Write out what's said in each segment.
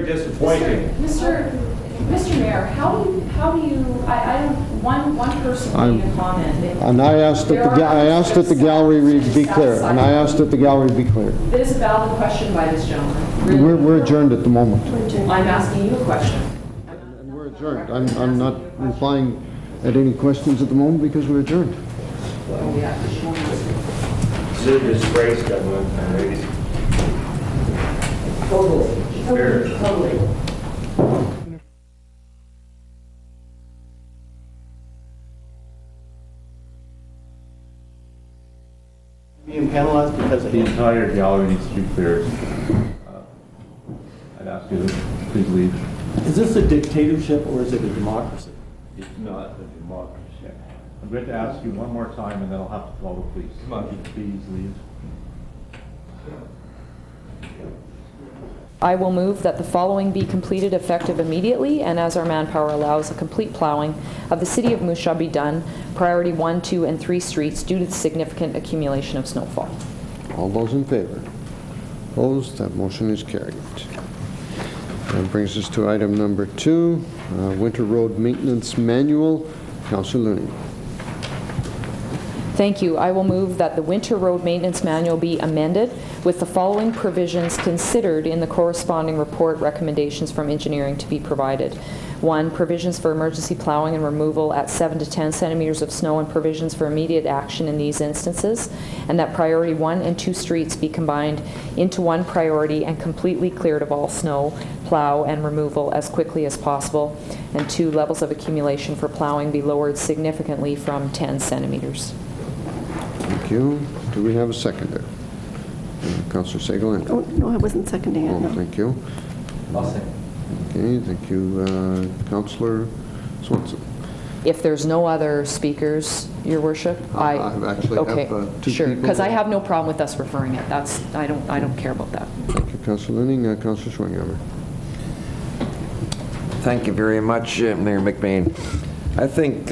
disappointing. Mr. Mayor, how do you, I don't, one person made a comment. And I asked that the gallery be clear. And I asked that the gallery be clear. It is a valid question by this gentleman. Really? We're adjourned at the moment. I'm asking you a question. And we're adjourned. I'm not replying at any questions at the moment because we're adjourned. Well, we have to show It's a disgrace, government and ladies. Totally. Being penalized because of the entire gallery needs to be cleared. I'd ask you to please leave. Is this a dictatorship or is it a democracy? It's not a democracy. I'm going to ask you one more time and then I'll have to call the police. Come on. Please leave. I will move that the following be completed effective immediately and as our manpower allows, a complete plowing of the City of Moose Jaw be done, priority 1, 2, and 3 streets due to the significant accumulation of snowfall. All those in favor? Opposed? That motion is carried. That brings us to item number 2, Winter Road Maintenance Manual. Councillor Looney. Thank you. I will move that the Winter Road Maintenance Manual be amended with the following provisions considered in the corresponding report recommendations from engineering to be provided. 1, provisions for emergency plowing and removal at 7 to 10 centimeters of snow and provisions for immediate action in these instances, and that priority 1 and 2 streets be combined into one priority and completely cleared of all snow, plow, and removal as quickly as possible, and 2, levels of accumulation for plowing be lowered significantly from 10 centimeters. Thank you. Do we have a seconder? Councillor Seguin. Oh, no, I wasn't seconding it. No. Thank you. I'll second. Okay, thank you. Councillor Swanson. If there's no other speakers, Your Worship, I actually okay, have 2 sure, people. because I have no problem with us referring it. That's I don't care about that. Thank you, Councillor Lunning. Councillor Schwinghammer. Thank you very much, Mayor McBain. I think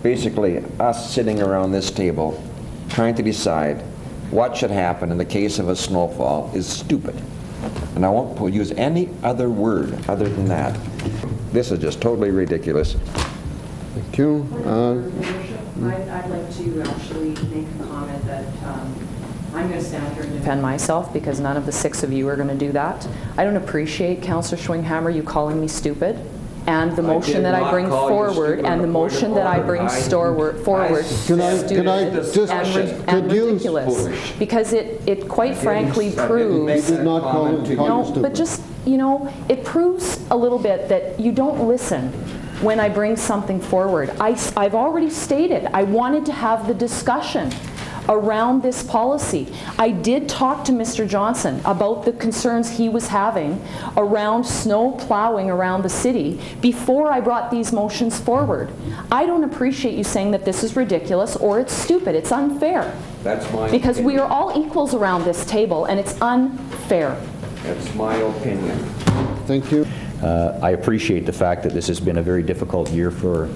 basically us sitting around this table trying to decide what should happen in the case of a snowfall is stupid. And I won't use any other word other than that. This is just totally ridiculous. Thank you. I'd like to actually make a comment that I'm going to stand here and Defend myself because none of the 6 of you are going to do that. I don't appreciate, Councillor Schwinghammer, you calling me stupid. And the motion that I bring forward, and the motion that I bring forward, and ridiculous, because it quite frankly proves. No, but just, you know, it proves a little bit that you don't listen when I bring something forward. I've already stated I wanted to have the discussion around this policy. I did talk to Mr. Johnson about the concerns he was having around snow plowing around the city before I brought these motions forward. I don't appreciate you saying that this is ridiculous or it's stupid. It's unfair. That's my Because opinion. we are all equals around this table and it's unfair. That's my opinion. Thank you. I appreciate the fact that this has been a very difficult year for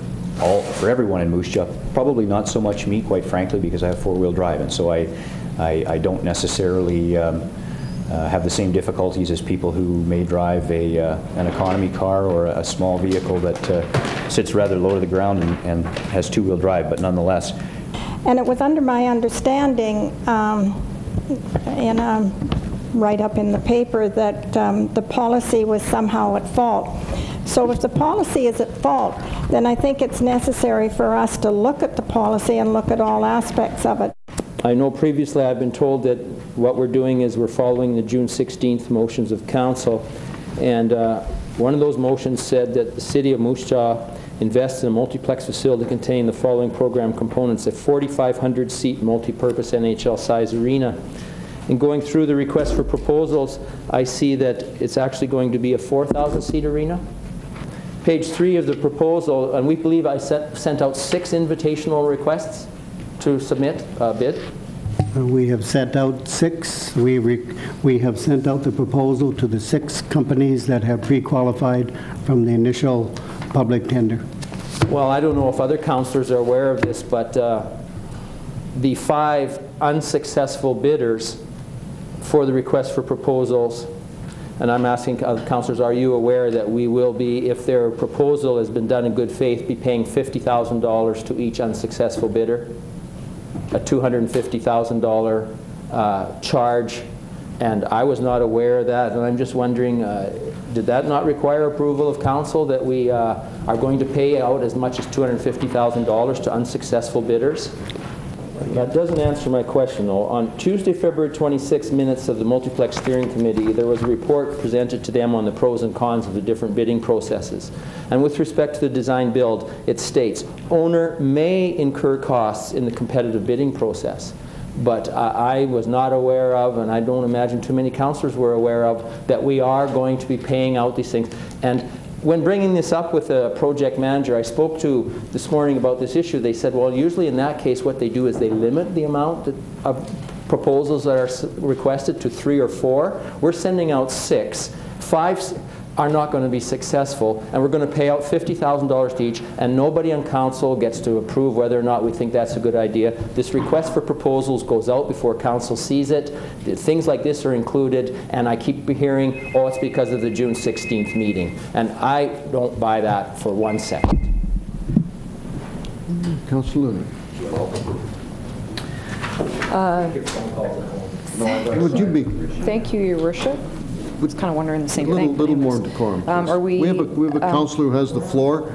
everyone in Moose Jaw. Probably not so much me, quite frankly, because I have 4-wheel drive, and so I don't necessarily have the same difficulties as people who may drive an economy car or a small vehicle that sits rather low to the ground and has 2-wheel drive, but nonetheless. And it was under my understanding, right up in the paper, that the policy was somehow at fault. So if the policy is at fault, then I think it's necessary for us to look at the policy and look at all aspects of it. I know previously I've been told that what we're doing is we're following the June 16th motions of council, and one of those motions said that the City of Moose Jaw invest in a multiplex facility containing the following program components: a 4,500-seat multi-purpose NHL-size arena. And going through the request for proposals, I see that it's actually going to be a 4,000-seat arena. Page 3 of the proposal, and we believe I sent out 6 invitational requests to submit a bid. We have sent out 6. We have sent out the proposal to the 6 companies that have pre-qualified from the initial public tender. Well, I don't know if other councillors are aware of this, but the 5 unsuccessful bidders for the request for proposals And I'm asking councillors, are you aware that we will be, if their proposal has been done in good faith, be paying $50,000 to each unsuccessful bidder? A $250,000 charge, and I was not aware of that, and I'm just wondering, did that not require approval of council that we are going to pay out as much as $250,000 to unsuccessful bidders? That doesn't answer my question, though. On Tuesday, February 26 minutes of the Multiplex Steering Committee, there was a report presented to them on the pros and cons of the different bidding processes. And with respect to the design build, it states, owner may incur costs in the competitive bidding process. But I was not aware of, and I don't imagine too many councillors were aware of, that we are going to be paying out these things. And when bringing this up with the project manager I spoke to this morning about this issue, they said, well, usually in that case what they do is they limit the amount of proposals that are requested to 3 or 4. We're sending out 6. 5 are not going to be successful, and we're going to pay out $50,000 to each, and nobody on council gets to approve whether or not we think that's a good idea. This request for proposals goes out before council sees it. Things like this are included, and I keep hearing, oh, it's because of the June 16th meeting. And I don't buy that for 1 second. Councillor Luna. Would you be? Thank you, Your Worship. I was kind of wondering the same A thing. little more decorum. Are we have a councillor who has the floor.